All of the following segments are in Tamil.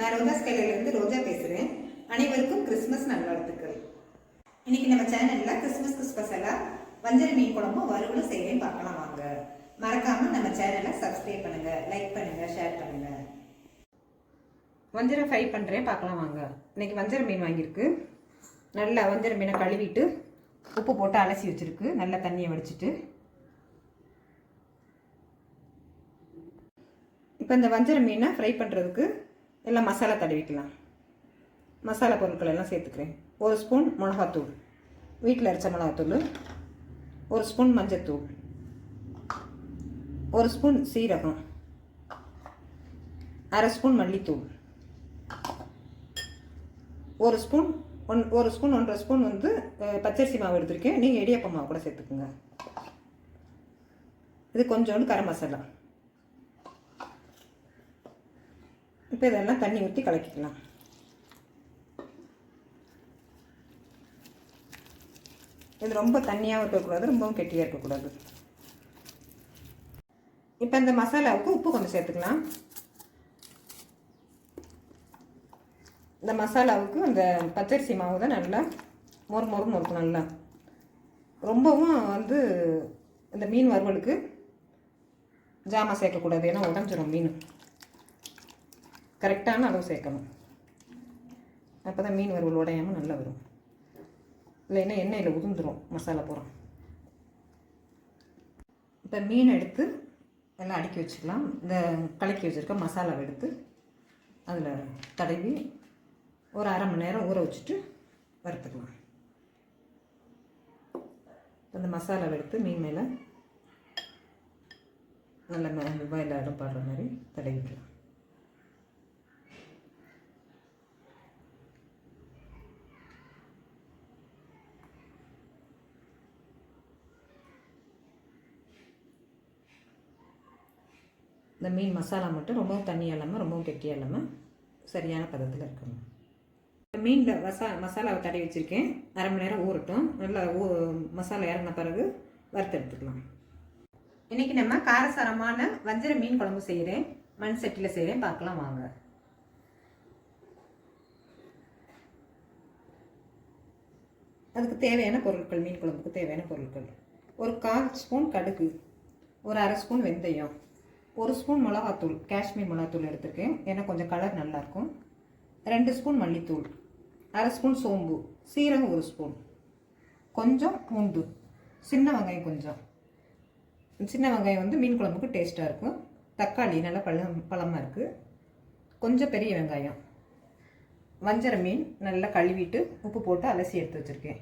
நான் ரோஜா ஸ்கைலிருந்து ரோஜா பேசுகிறேன். அனைவருக்கும் கிறிஸ்மஸ் நல்வாழ்த்துக்கள். இன்னைக்கு நம்ம சேனலில் கிறிஸ்மஸ்க்கு ஸ்பெஷலாக வஞ்சர மீன் குழம்பும் வறுவலும் செய்வேன், பார்க்கலாம் வாங்க. மறக்காமல் நம்ம சேனலை சப்ஸ்கிரைப் பண்ணுங்கள், லைக் பண்ணுங்கள், ஷேர் பண்ணுங்கள். வஞ்சரம் ஃப்ரை பண்ணுறேன், பார்க்கலாம் வாங்க. இன்னைக்கு வஞ்சர மீன் வாங்கியிருக்கு. நல்லா வஞ்சர மீனை கழுவிட்டு உப்பு போட்டு அலசி வச்சுருக்கு. நல்லா தண்ணியை வடிச்சிட்டு இப்போ இந்த வஞ்சர மீனை ஃப்ரை பண்ணுறதுக்கு எல்லாம் மசாலா தடவிக்கலாம். மசாலா பொருட்கள் எல்லாம் சேர்த்துக்கிறேன். 1 ஸ்பூன் மிளகாத்தூள், வீட்டில் அரைச்ச மிளகாத்தூள், 1 ஸ்பூன் மஞ்சத்தூள், 1 ஸ்பூன் சீரகம், 1/2 ஸ்பூன் மல்லித்தூள், 1 ஸ்பூன் 1/2 ஸ்பூன் வந்து பச்சரிசி மாவு எடுத்திருக்கேன். நீங்கள் இடியாப்ப மாவு கூட சேர்த்துக்குங்க. இது கொஞ்சோண்டு கரம் மசாலா. இப்போ இதெல்லாம் தண்ணி ஊற்றி கலக்கிக்கலாம். இது ரொம்ப தண்ணியாகவும் இருக்கக்கூடாது, ரொம்பவும் கெட்டியாக இருக்கக்கூடாது. இப்போ இந்த மசாலாவுக்கு உப்பு கொஞ்சம் சேர்த்துக்கலாம். இந்த மசாலாவுக்கு அந்த பச்சரிசி மாவு தான் நல்லா மொறுமொறுன்னு இருக்கும். நல்லா ரொம்பவும் வந்து இந்த மீன் வறுவலுக்கு ஜாமான் சேர்க்கக்கூடாது, ஏன்னா உடஞ்சிரும் மீன். கரெக்டான அளவு சேர்க்கணும், அப்போ தான் மீன் வறுவல் உடையாமல் நல்லா வரும். இல்லைன்னா எண்ணெயில் உதிர்ந்துடும் மசாலா பூரா. இப்போ மீன் எடுத்து எல்லாம் அடுக்கி வச்சுக்கலாம். இந்த கலக்கி வச்சுருக்க மசாலாவை எடுத்து அதில் தடவி ஒரு 1/2 மணி நேரம் ஊற வச்சுட்டு வறுத்துக்கலாம். இந்த மசாலாவை எடுத்து மீன் மேலே நல்ல வாயில் அடுப்பாடுற மாதிரி தடவிக்கலாம். இந்த மீன் மசாலா மட்டும் ரொம்பவும் தண்ணியாக இல்லாமல் ரொம்பவும் கெட்டியாக இல்லாமல் சரியான பதத்தில் இருக்கணும். மீனில் மசாலாவை தடவி வச்சுருக்கேன். 1/2 மணி நேரம் ஊறட்டும். நல்லா மசாலா இறங்கின பிறகு வறுத்து எடுத்துக்கலாம். இன்றைக்கி நம்ம காரசாரமான வஞ்சர மீன் குழம்பு செய்கிறேன். மண் சட்டியில் செய்கிறேன், பார்க்கலாம் வாங்க. அதுக்கு தேவையான பொருட்கள், மீன் குழம்புக்கு தேவையான பொருட்கள்: 1/4 ஸ்பூன் கடுகு, 1/2 ஸ்பூன் வெந்தயம், 1 ஸ்பூன் மிளகாத்தூள், காஷ்மீர் மிளகாத்தூள் எடுத்துருக்கேன், ஏன்னா கொஞ்சம் கலர் நல்லாயிருக்கும், 2 ஸ்பூன் மல்லித்தூள், 1/2 ஸ்பூன் சோம்பு, சீரகம் 1 ஸ்பூன், கொஞ்சம் பூண்டு, சின்ன வெங்காயம் கொஞ்சம். சின்ன வெங்காயம் வந்து மீன் குழம்புக்கு டேஸ்ட்டாக இருக்கும். தக்காளி நல்லா பழமாக இருக்குது, கொஞ்சம் பெரிய வெங்காயம். வஞ்சர மீன் நல்லா கழுவிட்டு உப்பு போட்டு அலசி எடுத்து வச்சுருக்கேன்.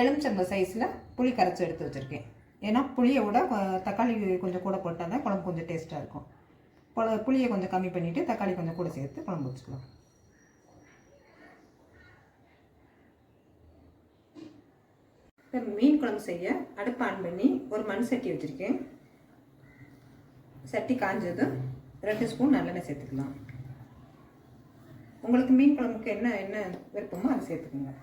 எலுமிச்சம்பழம் சைஸில் புளி கரைச்சி எடுத்து வச்சுருக்கேன். ஏன்னா புளியை விட தக்காளி கொஞ்சம் கூட போட்டால் தான் குழம்பு கொஞ்சம் டேஸ்ட்டாக இருக்கும். புளியை கொஞ்சம் கம்மி பண்ணிவிட்டு தக்காளி கொஞ்சம் கூட சேர்த்து குழம்பு வச்சுக்கலாம். இப்போ மீன் குழம்பு செய்ய அடுப்பு ஆன் பண்ணி ஒரு மண் சட்டி வச்சுருக்கேன். சட்டி காஞ்சதும் 2 ஸ்பூன் நல்லெண்ணெய் சேர்த்துக்கலாம். உங்களுக்கு மீன் குழம்புக்கு என்ன விருப்பமோ அதை சேர்த்துக்கோங்க.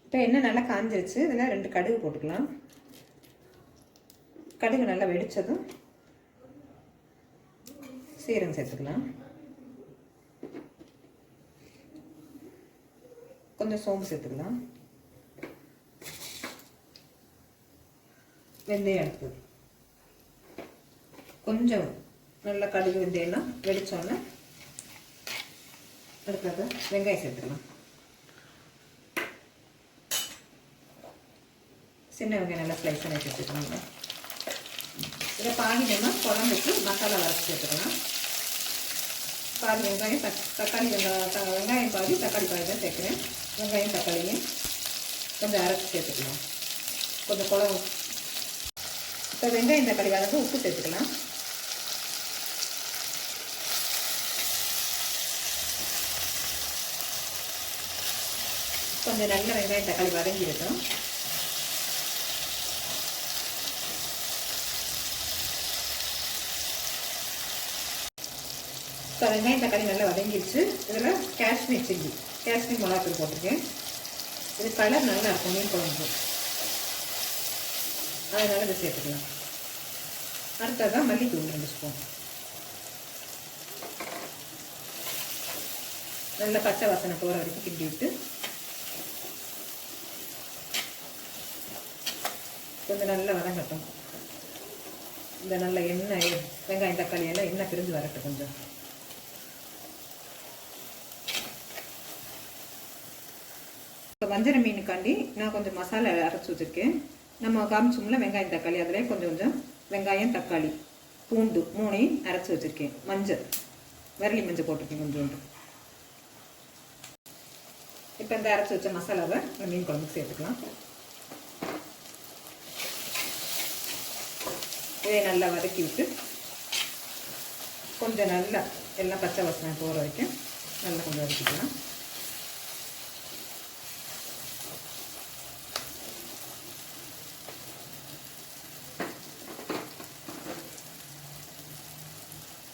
இப்போ எண்ணெய் நல்லா காஞ்சிருச்சு. இதில் 2 கடுகு போட்டுக்கலாம். கடுகு நல்லா வெடித்ததும் சீரகம் சேர்த்துக்கலாம். கொஞ்சம் சோம்பு சேர்த்துக்கலாம். வெந்தயம் எடுத்து கொஞ்சம் நல்லா கடுகு வெந்தயம்லாம் வெடித்தோன்னே அதுக்காக வெங்காயம் சேர்த்துக்கலாம். சின்ன வெங்காயம் நல்லா ஸ்லைஸ் பண்ணி வச்சுக்கோங்க. இதை பாதி நம்ம குழம்புக்கு மசாலா வரைச்சி சேர்த்துக்கலாம். பாதி வெங்காயம் தக்காளி வெங்காயம் பாதி தக்காளி பாதி தான் சேர்க்குறேன். வெங்காயம் தக்காளியும் கொஞ்சம் அரைச்சி சேர்த்துக்கலாம். கொஞ்சம் குழம்பு இப்போ வெங்காயம் தக்காளி வதங்க உப்பு சேர்த்துக்கலாம். கொஞ்சம் நல்ல வெங்காயம் தக்காளி வதங்கிடட்டும். இப்போ வெங்காயம் தக்காளி நல்லா வதங்கிடுச்சு. இதில் காஷ்மீர் மிளகாத்தூள் போட்டிருக்கேன். இது கலர் நல்லா இருக்கும் மீன் குழம்பு, அதனால் இதை சேர்த்துக்கலாம். அடுத்ததான் மல்லித்தூள் 2 ஸ்பூன். நல்ல பச்சை வாசனை போகிற வரைக்கும் கிண்டி விட்டு கொஞ்சம் நல்லா வதங்கட்டும். இந்த நல்ல எண்ணெய் வெங்காயம் தக்காளி எல்லாம் எண்ணெய் பிரிஞ்சு வரட்டும். கொஞ்சம் இப்போ வஞ்சர மீனுக்காண்டி நான் கொஞ்சம் மசாலா அரைச்சி வச்சுருக்கேன். நம்ம காமிச்சோம்ல வெங்காயம் தக்காளி, அதில் கொஞ்சம் கொஞ்சம் வெங்காயம் தக்காளி பூண்டு 3ஐயும் அரைச்சி வச்சுருக்கேன். மஞ்சள் வரலி மஞ்சள் போட்டிருக்கேன் கொஞ்சோண்டு. இப்போ இந்த அரைச்சி வச்ச மசாலாவை இந்த மீன் குழம்புக்கு சேர்த்துக்கலாம். இதை நல்லா வதக்கி விட்டு கொஞ்சம் நல்லா எல்லாம் பச்சை வாசனை போகிற வரைக்கும் நல்லா கொஞ்சம் வதக்கிக்கலாம்.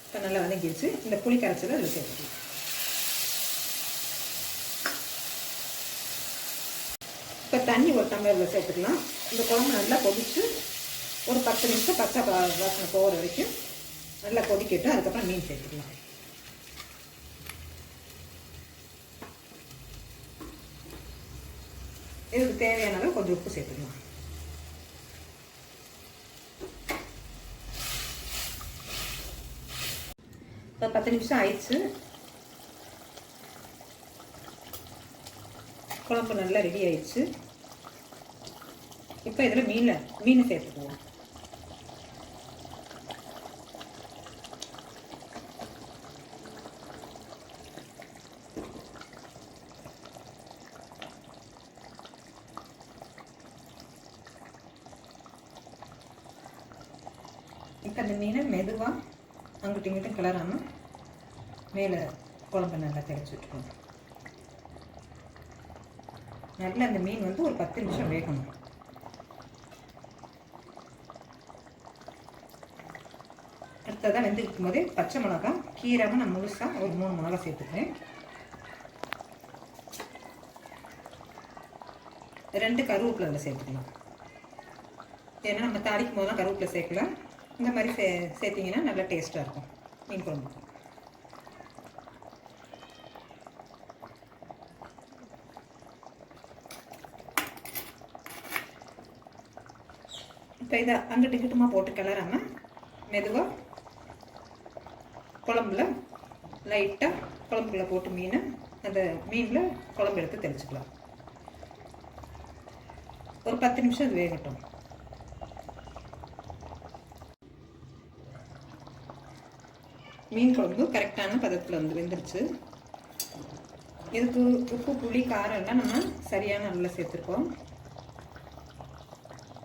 இப்போ நல்லா வதங்கிடுச்சு. இந்த புளி கரைச்சலை அதில் சேர்த்துக்கலாம். இப்போ தண்ணி ஒரு டம்ளரில் சேர்த்துக்கலாம். இந்த குழம்பு நல்லா கொதித்து ஒரு 10 நிமிஷம் பச்சை வாசனை போகிற வரைக்கும் நல்லா கொதிக்கட்டும். அதுக்கப்புறம் மீன் சேர்த்துக்கலாம். இதுக்கு தேவையான அளவு கொஞ்சம் உப்பு சேர்த்துக்கலாம். இப்போ 10 நிமிஷம் ஆயிடுச்சு. குழம்பு நல்லா ரெடி ஆயிடுச்சு. இப்போ இதில் மீனை சேர்த்துக்குவோம். இப்போ அந்த மீனை மெதுவாக அங்கிட்டும் இங்கிட்டும் கிளறாமல் மேலே குழம்பு நல்லா தெளிச்சு விட்டுக்கணும். நல்லா அந்த மீன் வந்து ஒரு 10 நிமிஷம் வேகணும். அடுத்ததான் வெந்துருக்கும் போதே பச்சை மிளகா கீராமல் நான் முழுசாக ஒரு 3 மிளகா சேர்த்துக்கிறேன். 2 கருவேப்பிலை சேர்த்துக்கலாம். ஏன்னா நம்ம தாளிக்கும் போதெல்லாம் கருவேப்பிலை சேர்க்கலாம். இந்த மாதிரி சேர்த்திங்கன்னா நல்லா டேஸ்ட்டாக இருக்கும் மீன் குழம்பு. இப்போ இதை அங்கிட்டு கிட்டமாக போட்டு கிளறாமல் மெதுவாக குழம்புல லைட்டாக குழம்புக்குள்ளே போட்டு மீனை அந்த மீனில் குழம்பு எடுத்து தெளிச்சுக்கலாம். ஒரு 10 நிமிஷம் அது வேகட்டும். மீன் குழம்பு கரெக்டான பதத்தில் வந்து வெந்துருச்சு. இதுக்கு உப்பு புளி காரம் எல்லாம் நம்ம சரியான அளவில் சேர்த்துருக்கோம்.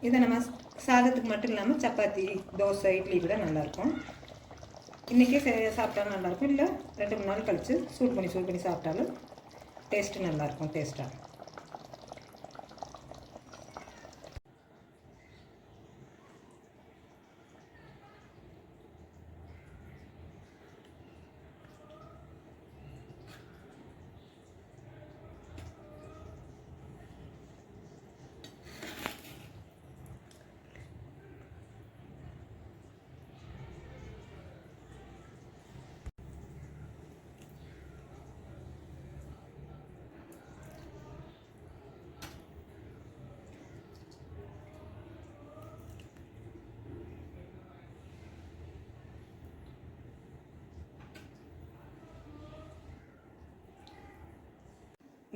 இதை நம்ம சாதத்துக்கு மட்டும் இல்லாமல் சப்பாத்தி தோசை இட்லி கூட நல்லாயிருக்கும். இன்றைக்கே சாப்பிட்டாலும் நல்லாயிருக்கும். இல்லை 2-3 நாள் கழித்து சூடு பண்ணி சாப்பிட்டாலும் டேஸ்ட்டு நல்லாயிருக்கும். டேஸ்ட்டாக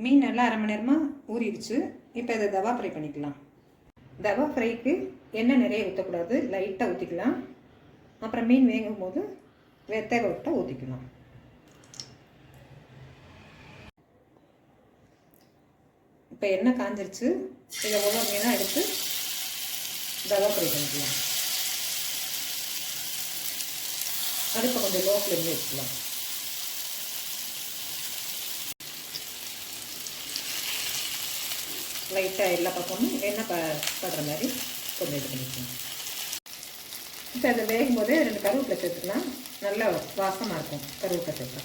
மீன் நல்லா 1/2 மணி நேரமாக ஊறிடுச்சு. இப்போ இதை தவா ஃப்ரை பண்ணிக்கலாம். தவா ஃப்ரைக்கு எண்ணெய் நிறைய ஊற்றக்கூடாது, லைட்டாக ஊற்றிக்கலாம். அப்புறம் மீன் வேகும் போது தேவை விட்டால் ஊற்றிக்கலாம். இப்போ எண்ணெய் காஞ்சிருச்சு. இதை ஒவ்வொரு மீனாக எடுத்து தவா ஃப்ரை பண்ணிக்கலாம். அடுப்பை கொஞ்சம் லோ ஃப்ளேமில் வச்சுக்கலாம். லைட்டாக எல்லா பக்கமும் எண்ணெய் படுற மாதிரி கொஞ்சம் இது பண்ணிக்கலாம். இப்போ அதை வேகும் போதே 2 கருவேப்பிலை சேர்த்துக்கலாம். நல்லா வாசமாக இருக்கும் கருவேப்பிலை சேர்த்தா.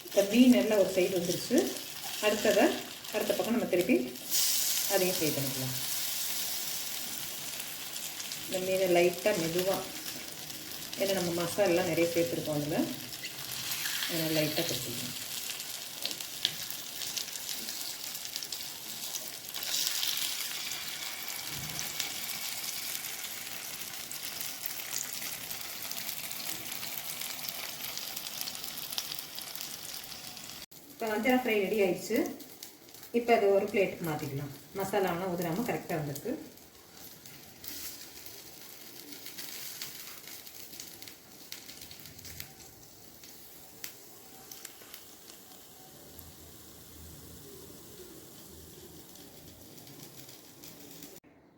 இப்போ மீன் எல்லாம் ஒரு சைடு வந்துருச்சு. அடுத்த பக்கம் நம்ம திருப்பி அதையும் ஃப்ரை பண்ணிக்கலாம். இந்த மீனை லைட்டாக மெதுவாக, ஏன்னா நம்ம மசாலெலாம் நிறைய சேர்த்துருக்கோம். அதில் இதை லைட்டாக கொட்டிக்கணும். இப்போ வஞ்சரம் ஃப்ரை ரெடி ஆயிடுச்சு. இப்போ அது ஒரு பிளேட்டுக்கு மாற்றிக்கலாம். மசாலாலாம் உதிராமல் கரெக்டாக வந்திருக்கு.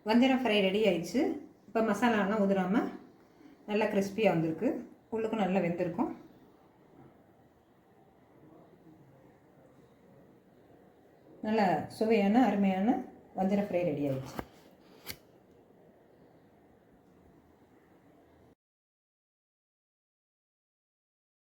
வஞ்சரம் ஃப்ரை ரெடி ஆயிடுச்சு. இப்போ மசாலாலாம் உதிராமல் நல்லா கிறிஸ்பியாக வந்திருக்கு. உள்ளுக்கும் நல்லா வெந்திருக்கும். நல்ல சுவையான அருமையான வஞ்சரம் ஃப்ரை ரெடி ஆயிடுச்சு.